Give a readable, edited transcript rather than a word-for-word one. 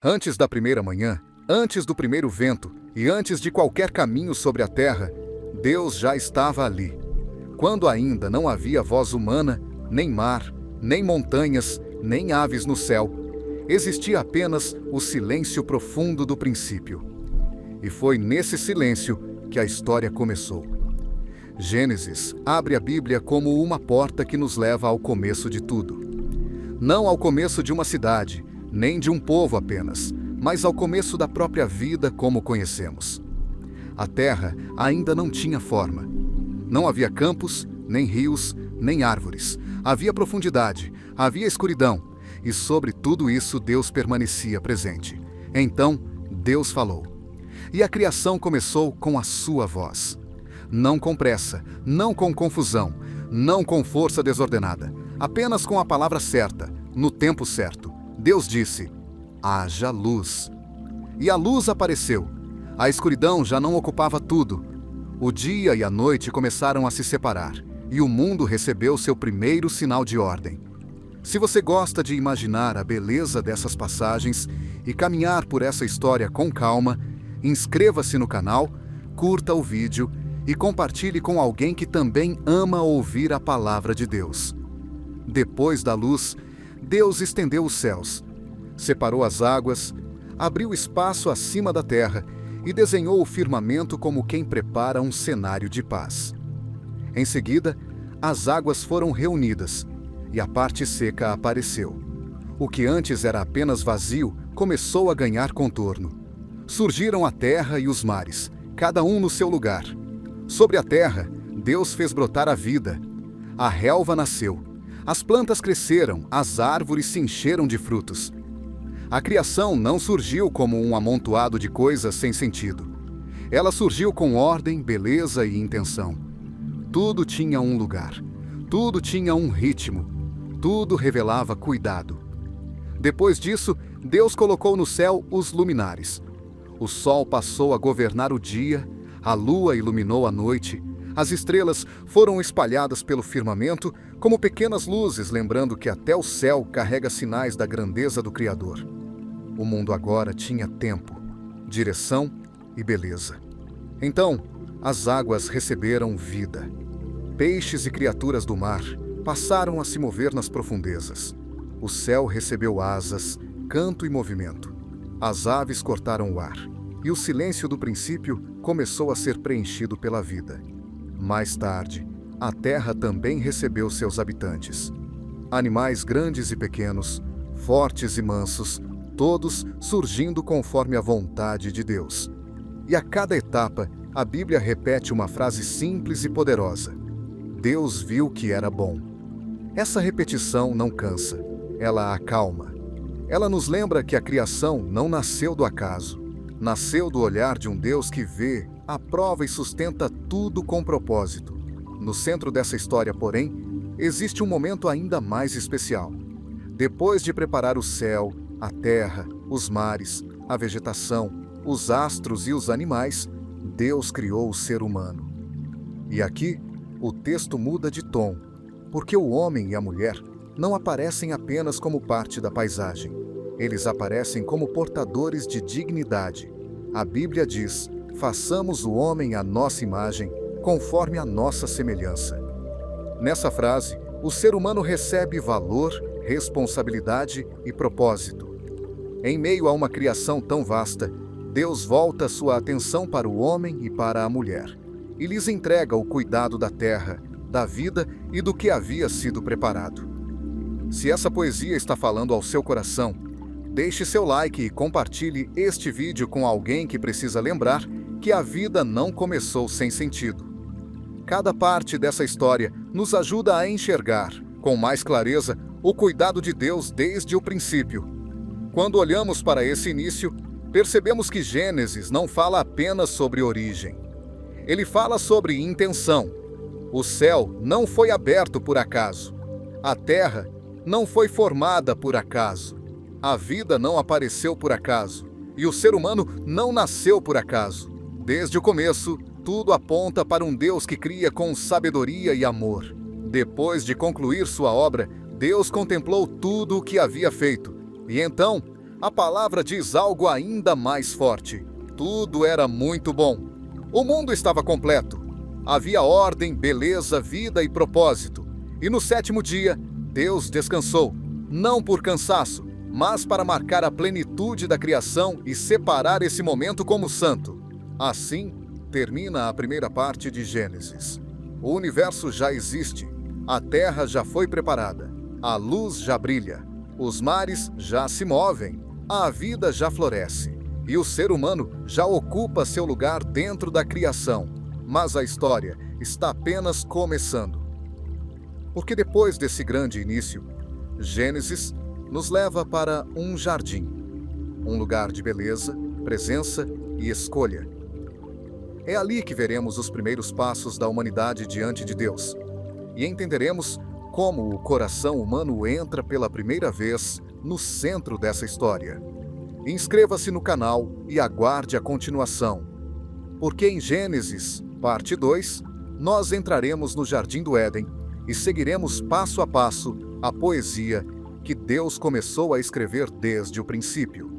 Antes da primeira manhã, antes do primeiro vento e antes de qualquer caminho sobre a terra, Deus já estava ali. Quando ainda não havia voz humana, nem mar, nem montanhas, nem aves no céu, existia apenas o silêncio profundo do princípio. E foi nesse silêncio que a história começou. Gênesis abre a Bíblia como uma porta que nos leva ao começo de tudo. Não ao começo de uma cidade, nem de um povo apenas, mas ao começo da própria vida como conhecemos. A terra ainda não tinha forma. Não havia campos, nem rios, nem árvores. Havia profundidade, havia escuridão, e sobre tudo isso Deus permanecia presente. Então, Deus falou. E a criação começou com a sua voz. Não com pressa, não com confusão, não com força desordenada, apenas com a palavra certa, no tempo certo. Deus disse: haja luz. E a luz apareceu. A escuridão já não ocupava tudo. O dia e a noite começaram a se separar, e o mundo recebeu seu primeiro sinal de ordem. Se você gosta de imaginar a beleza dessas passagens e caminhar por essa história com calma, inscreva-se no canal, curta o vídeo e compartilhe com alguém que também ama ouvir a palavra de Deus. Depois da luz, Deus estendeu os céus, separou as águas, abriu espaço acima da terra e desenhou o firmamento como quem prepara um cenário de paz. Em seguida, as águas foram reunidas e a parte seca apareceu. O que antes era apenas vazio começou a ganhar contorno. Surgiram a terra e os mares, cada um no seu lugar. Sobre a terra, Deus fez brotar a vida. A relva nasceu, as plantas cresceram, as árvores se encheram de frutos. A criação não surgiu como um amontoado de coisas sem sentido. Ela surgiu com ordem, beleza e intenção. Tudo tinha um lugar, tudo tinha um ritmo, tudo revelava cuidado. Depois disso, Deus colocou no céu os luminares. O sol passou a governar o dia, a lua iluminou a noite, as estrelas foram espalhadas pelo firmamento como pequenas luzes, lembrando que até o céu carrega sinais da grandeza do Criador. O mundo agora tinha tempo, direção e beleza. Então, as águas receberam vida. Peixes e criaturas do mar passaram a se mover nas profundezas. O céu recebeu asas, canto e movimento. As aves cortaram o ar, e o silêncio do princípio começou a ser preenchido pela vida. Mais tarde, a terra também recebeu seus habitantes. Animais grandes e pequenos, fortes e mansos, todos surgindo conforme a vontade de Deus. E a cada etapa, a Bíblia repete uma frase simples e poderosa: Deus viu que era bom. Essa repetição não cansa, ela acalma. Ela nos lembra que a criação não nasceu do acaso, nasceu do olhar de um Deus que vê, aprova e sustenta tudo com propósito. No centro dessa história, porém, existe um momento ainda mais especial. Depois de preparar o céu, a terra, os mares, a vegetação, os astros e os animais, Deus criou o ser humano. E aqui, o texto muda de tom, porque o homem e a mulher não aparecem apenas como parte da paisagem. Eles aparecem como portadores de dignidade. A Bíblia diz: façamos o homem à nossa imagem, conforme a nossa semelhança. Nessa frase, o ser humano recebe valor, responsabilidade e propósito. Em meio a uma criação tão vasta, Deus volta sua atenção para o homem e para a mulher, e lhes entrega o cuidado da terra, da vida e do que havia sido preparado. Se essa poesia está falando ao seu coração, deixe seu like e compartilhe este vídeo com alguém que precisa lembrar que a vida não começou sem sentido. Cada parte dessa história nos ajuda a enxergar, com mais clareza, o cuidado de Deus desde o princípio. Quando olhamos para esse início, percebemos que Gênesis não fala apenas sobre origem. Ele fala sobre intenção. O céu não foi aberto por acaso. A terra não foi formada por acaso. A vida não apareceu por acaso. E o ser humano não nasceu por acaso. Desde o começo, tudo aponta para um Deus que cria com sabedoria e amor. Depois de concluir sua obra, Deus contemplou tudo o que havia feito. E então, a palavra diz algo ainda mais forte. Tudo era muito bom. O mundo estava completo. Havia ordem, beleza, vida e propósito. E no sétimo dia, Deus descansou, não por cansaço, mas para marcar a plenitude da criação e separar esse momento como santo. Assim, termina a primeira parte de Gênesis. O universo já existe, a terra já foi preparada, a luz já brilha, os mares já se movem, a vida já floresce e o ser humano já ocupa seu lugar dentro da criação. Mas a história está apenas começando. Porque depois desse grande início, Gênesis nos leva para um jardim, um lugar de beleza, presença e escolha. É ali que veremos os primeiros passos da humanidade diante de Deus e entenderemos como o coração humano entra pela primeira vez no centro dessa história. Inscreva-se no canal e aguarde a continuação, porque em Gênesis, parte 2, nós entraremos no Jardim do Éden e seguiremos passo a passo a poesia que Deus começou a escrever desde o princípio.